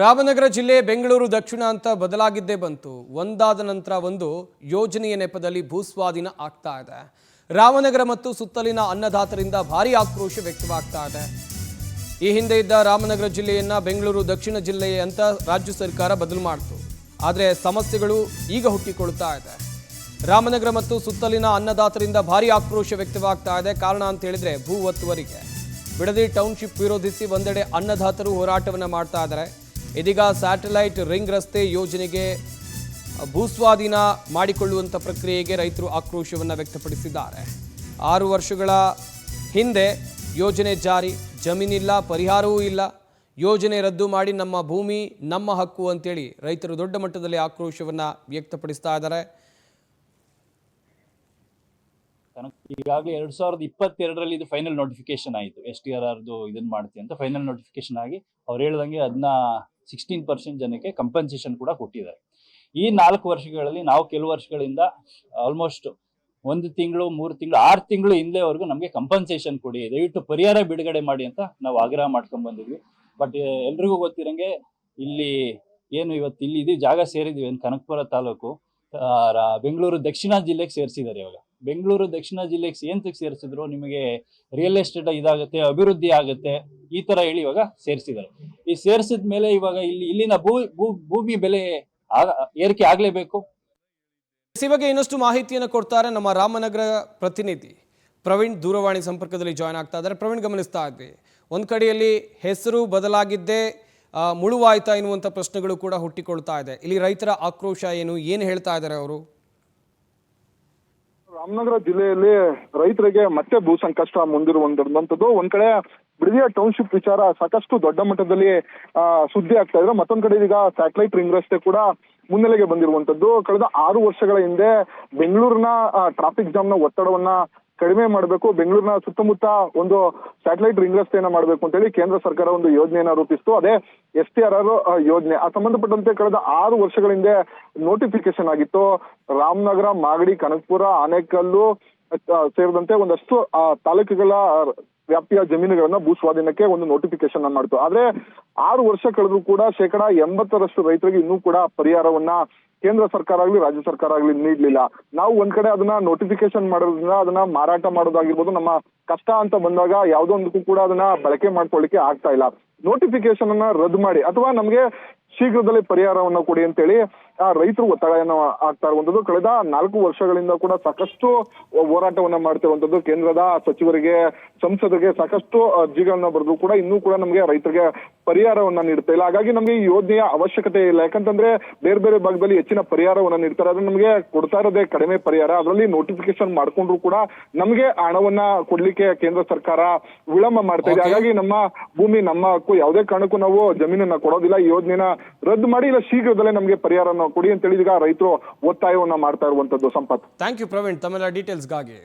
ರಾಮನಗರ ಜಿಲ್ಲೆ ಬೆಂಗಳೂರು ದಕ್ಷಿಣ ಅಂತ ಬದಲಾಗಿದ್ದೇ ಬಂತು. ಒಂದಾದ ನಂತರ ಒಂದು ಯೋಜನೆಯ ನೆಪದಲ್ಲಿ ಭೂಸ್ವಾಧೀನ ಆಗ್ತಾ ಇದೆ. ರಾಮನಗರ ಮತ್ತು ಸುತ್ತಲಿನ ಅನ್ನದಾತರಿಂದ ಭಾರೀ ಆಕ್ರೋಶ ವ್ಯಕ್ತವಾಗ್ತಾ ಇದೆ. ಈ ಹಿಂದೆ ಇದ್ದ ರಾಮನಗರ ಜಿಲ್ಲೆಯನ್ನ ಬೆಂಗಳೂರು ದಕ್ಷಿಣ ಜಿಲ್ಲೆ ಅಂತ ರಾಜ್ಯ ಸರ್ಕಾರ ಬದಲು ಮಾಡಿತು. ಆದರೆ ಸಮಸ್ಯೆಗಳು ಈಗ ಹುಟ್ಟಿಕೊಳ್ಳುತ್ತಾ ಇದೆ. ರಾಮನಗರ ಮತ್ತು ಸುತ್ತಲಿನ ಅನ್ನದಾತರಿಂದ ಭಾರೀ ಆಕ್ರೋಶ ವ್ಯಕ್ತವಾಗ್ತಾ ಇದೆ. ಕಾರಣ ಅಂತ ಹೇಳಿದ್ರೆ ಭೂ ಒತ್ತುವರಿಗೆ. ಬಿಡದಿ ಟೌನ್ಶಿಪ್ ವಿರೋಧಿಸಿ ಒಂದೆಡೆ ಅನ್ನದಾತರು ಹೋರಾಟವನ್ನು ಮಾಡ್ತಾ ಇದ್ದಾರೆ. ಇದೀಗ ಸ್ಯಾಟಲೈಟ್ ರಿಂಗ್ ರಸ್ತೆ ಯೋಜನೆಗೆ ಭೂಸ್ವಾಧೀನ ಮಾಡಿಕೊಳ್ಳುವಂಥ ಪ್ರಕ್ರಿಯೆಗೆ ರೈತರು ಆಕ್ರೋಶವನ್ನು ವ್ಯಕ್ತಪಡಿಸಿದ್ದಾರೆ. 6 ವರ್ಷಗಳ ಹಿಂದೆ ಯೋಜನೆ ಜಾರಿ, ಜಮೀನಿಲ್ಲ, ಪರಿಹಾರವೂ ಇಲ್ಲ, ಯೋಜನೆ ರದ್ದು ಮಾಡಿ ನಮ್ಮ ಭೂಮಿ ನಮ್ಮ ಹಕ್ಕು ಅಂತೇಳಿ ರೈತರು ದೊಡ್ಡ ಮಟ್ಟದಲ್ಲಿ ಆಕ್ರೋಶವನ್ನು ವ್ಯಕ್ತಪಡಿಸ್ತಾ ಇದ್ದಾರೆ. ಈಗಾಗಲೇ 2022ರಲ್ಲಿ ಇದು ಫೈನಲ್ ನೋಟಿಫಿಕೇಶನ್ ಆಯಿತು. STRRದು ಇದನ್ನ ಮಾಡ್ತೀವಿ ಅಂತ ಫೈನಲ್ ನೋಟಿಫಿಕೇಶನ್ ಆಗಿ ಅವ್ರು ಹೇಳ್ದಂಗೆ ಅದನ್ನ 16% ಜನಕ್ಕೆ ಕಂಪನ್ಸೇಷನ್ ಕೂಡ ಕೊಟ್ಟಿದ್ದಾರೆ. ಈ 4 ವರ್ಷಗಳಲ್ಲಿ ನಾವು ಕೆಲವು ವರ್ಷಗಳಿಂದ ಆಲ್ಮೋಸ್ಟ್ 1 ತಿಂಗಳು 3 ತಿಂಗಳು 6 ತಿಂಗಳು ಹಿಂದೆವರೆಗೂ ನಮಗೆ ಕಂಪನ್ಸೇಷನ್ ಕೊಡಿ, ದಯವಿಟ್ಟು ಪರಿಹಾರ ಬಿಡುಗಡೆ ಮಾಡಿ ಅಂತ ನಾವು ಆಗ್ರಹ ಮಾಡ್ಕೊಂಡ್ ಬಂದಿದ್ವಿ. ಬಟ್ ಎಲ್ರಿಗೂ ಗೊತ್ತಿರಂಗೆ ಇಲ್ಲಿ ಏನು ಇವತ್ತು ಇಲ್ಲಿ ಇದು ಜಾಗ ಸೇರಿದ್ವಿ ಕನಕಪುರ ತಾಲೂಕು ಬೆಂಗಳೂರು ದಕ್ಷಿಣ ಜಿಲ್ಲೆಗೆ ಸೇರಿಸಿದ್ದಾರೆ. ಇವಾಗ ಬೆಂಗಳೂರು ದಕ್ಷಿಣ ಜಿಲ್ಲೆಗೆ ಏಂತಕ್ಕೆ ಸೇರಿಸಿದ್ರು, ನಿಮಗೆ ರಿಯಲ್ ಎಸ್ಟೇಟ್ ಇದಾಗುತ್ತೆ, ಅಭಿವೃದ್ಧಿ ಆಗುತ್ತೆ, ಈ ತರ ಹೇಳಿ ಇವಾಗ ಸೇರಿಸಿದ್ದಾರೆ. ಈ ಸೇರಿಸಿದ ಮೇಲೆ ಇವಾಗ ಇಲ್ಲಿನ ಭೂಮಿ ಬೆಲೆ ಏರಿಕೆ ಆಗ್ಲೇಬೇಕು. ಈ ಬಗ್ಗೆ ಇನ್ನಷ್ಟು ಮಾಹಿತಿಯನ್ನು ಕೊಡ್ತಾರೆ ನಮ್ಮ ರಾಮನಗರ ಪ್ರತಿನಿಧಿ ಪ್ರವೀಣ್. ದೂರವಾಣಿ ಸಂಪರ್ಕದಲ್ಲಿ ಜಾಯ್ನ್ ಆಗ್ತಾ ಇದ್ದಾರೆ. ಪ್ರವೀಣ್, ಗಮನಿಸ್ತಾ ಇದ್ವಿ ಒಂದ್ ಕಡೆಯಲ್ಲಿ ಹೆಸರು ಬದಲಾಗಿದ್ದೇ ಮುಳುವಾಯ್ತಾ ಎನ್ನುವಂಥ ಪ್ರಶ್ನೆಗಳು ಕೂಡ ಹುಟ್ಟಿಕೊಳ್ತಾ ಇದೆ. ಇಲ್ಲಿ ರೈತರ ಆಕ್ರೋಶ ಏನು ಹೇಳ್ತಾ ಇದ್ದಾರೆ ಅವರು? ರಾಮನಗರ ಜಿಲ್ಲೆಯಲ್ಲಿ ರೈತರಿಗೆ ಮತ್ತೆ ಭೂ ಸಂಕಷ್ಟ ಮುಂದಿರುವಂತದ್ದು. ಒಂದ್ ಕಡೆ ಬಿಡದಿಯ ಟೌನ್ಶಿಪ್ ವಿಚಾರ ಸಾಕಷ್ಟು ದೊಡ್ಡ ಮಟ್ಟದಲ್ಲಿ ಸುದ್ದಿ ಆಗ್ತಾ ಇದ್ರೆ, ಮತ್ತೊಂದ್ ಕಡೆ ಈಗ ಸ್ಯಾಟಲೈಟ್ ರಿಂಗ್ ರಸ್ತೆ ಕೂಡ ಮುನ್ನೆಲೆಗೆ ಬಂದಿರುವಂತದ್ದು. ಕಳೆದ 6 ವರ್ಷಗಳ ಹಿಂದೆ ಬೆಂಗಳೂರಿನ ಟ್ರಾಫಿಕ್ ಜಾಮ್ ನ ಒತ್ತಡವನ್ನ ಕಡಿಮೆ ಮಾಡಬೇಕು, ಬೆಂಗಳೂರಿನ ಸುತ್ತಮುತ್ತ ಒಂದು ಸ್ಯಾಟಲೈಟ್ ರಿಂಗ್ ರಸ್ತೆಯನ್ನ ಮಾಡಬೇಕು ಅಂತ ಹೇಳಿ ಕೇಂದ್ರ ಸರ್ಕಾರ ಒಂದು ಯೋಜನೆಯನ್ನ ರೂಪಿಸಿತು. ಅದೇ STRR ಯೋಜನೆ. ಆ ಸಂಬಂಧಪಟ್ಟಂತೆ ಕಳೆದ 6 ವರ್ಷಗಳ ಹಿಂದೆ ನೋಟಿಫಿಕೇಶನ್ ಆಗಿತ್ತು. ರಾಮನಗರ, ಮಾಗಡಿ, ಕನಕಪುರ, ಆನೇಕಲ್ಲು ಸೇರಿದಂತೆ ಒಂದಷ್ಟು ತಾಲೂಕುಗಳ ವ್ಯಾಪ್ತಿಯ ಜಮೀನುಗಳನ್ನ ಭೂಸ್ವಾಧೀನಕ್ಕೆ ಒಂದು ನೋಟಿಫಿಕೇಶನ್ ಮಾಡ್ತು. ಆದ್ರೆ 6 ವರ್ಷ ಕಳೆದ್ರು ಕೂಡ 80% ರೈತರಿಗೆ ಇನ್ನೂ ಕೂಡ ಪರಿಹಾರವನ್ನ ಕೇಂದ್ರ ಸರ್ಕಾರ ಆಗ್ಲಿ ರಾಜ್ಯ ಸರ್ಕಾರ ಆಗ್ಲಿ ನೀಡ್ಲಿಲ್ಲ. ನಾವು ಒಂದ್ ಕಡೆ ಅದನ್ನ ನೋಟಿಫಿಕೇಶನ್ ಮಾಡೋದ್ರಿಂದ ಅದನ್ನ ಮಾರಾಟ ಮಾಡೋದಾಗಿರ್ಬೋದು, ನಮ್ಮ ಕಷ್ಟ ಅಂತ ಬಂದಾಗ ಯಾವುದೋ ಒಂದಕ್ಕೂ ಕೂಡ ಅದನ್ನ ಬಳಕೆ ಮಾಡ್ಕೊಳ್ಳಿಕ್ಕೆ ಆಗ್ತಾ ಇಲ್ಲ. ನೋಟಿಫಿಕೇಶನ್ ಅನ್ನ ರದ್ದು ಮಾಡಿ ಅಥವಾ ನಮ್ಗೆ ಶೀಘ್ರದಲ್ಲೇ ಪರಿಹಾರವನ್ನ ಕೊಡಿ ಅಂತೇಳಿ ರೈತರು ಒತ್ತಾಯನ ಆಗ್ತಾ ಇರುವಂತದ್ದು. ಕಳೆದ 4 ವರ್ಷಗಳಿಂದ ಕೂಡ ಸಾಕಷ್ಟು ಹೋರಾಟವನ್ನ ಮಾಡ್ತಿರುವಂತದ್ದು. ಕೇಂದ್ರದ ಸಚಿವರಿಗೆ, ಸಂಸದರಿಗೆ ಸಾಕಷ್ಟು ಅರ್ಜಿಗಳನ್ನ ಬರೆದು ಕೂಡ ಇನ್ನೂ ಕೂಡ ನಮ್ಗೆ ರೈತರಿಗೆ ಪರಿಹಾರವನ್ನ ನೀಡ್ತಾ ಇಲ್ಲ. ಹಾಗಾಗಿ ನಮ್ಗೆ ಈ ಯೋಜನೆಯ ಅವಶ್ಯಕತೆ ಇಲ್ಲ. ಯಾಕಂತಂದ್ರೆ ಬೇರೆ ಬೇರೆ ಭಾಗದಲ್ಲಿ ಹೆಚ್ಚಿನ ಪರಿಹಾರವನ್ನ ನೀಡ್ತಾರೆ, ಅದನ್ನ ನಮ್ಗೆ ಕೊಡ್ತಾ ಇರೋದೇ ಕಡಿಮೆ ಪರಿಹಾರ. ಅದರಲ್ಲಿ ನೋಟಿಫಿಕೇಶನ್ ಮಾಡ್ಕೊಂಡ್ರು ಕೂಡ ನಮ್ಗೆ ಹಣವನ್ನ ಕೊಡ್ಲಿಕ್ಕೆ ಕೇಂದ್ರ ಸರ್ಕಾರ ವಿಳಂಬ ಮಾಡ್ತಾ ಇದೆ. ಹಾಗಾಗಿ ನಮ್ಮ ಭೂಮಿ ನಮ್ಮ ಹಕ್ಕು, ಯಾವುದೇ ಕಾರಣಕ್ಕೂ ನಾವು ಜಮೀನನ್ನ ಕೊಡೋದಿಲ್ಲ, ಈ ಯೋಜನೆನ ರದ್ದು ಮಾಡಿ ಇಲ್ಲ ಶೀಘ್ರದಲ್ಲೇ ನಮ್ಗೆ ಪರಿಹಾರನ ಕೊಡಿ ಅಂತ ಹೇಳಿ ಈಗ ರೈತರು ಒತ್ತಾಯವನ್ನ ಮಾಡ್ತಾ ಇರುವಂತದ್ದು. ಸಂಪತ್. ಥ್ಯಾಂಕ್ ಯು ಪ್ರವೀಣ್, ತಮ್ಮೆಲ್ಲ ಡೀಟೇಲ್ಸ್ಗಾಗಿ.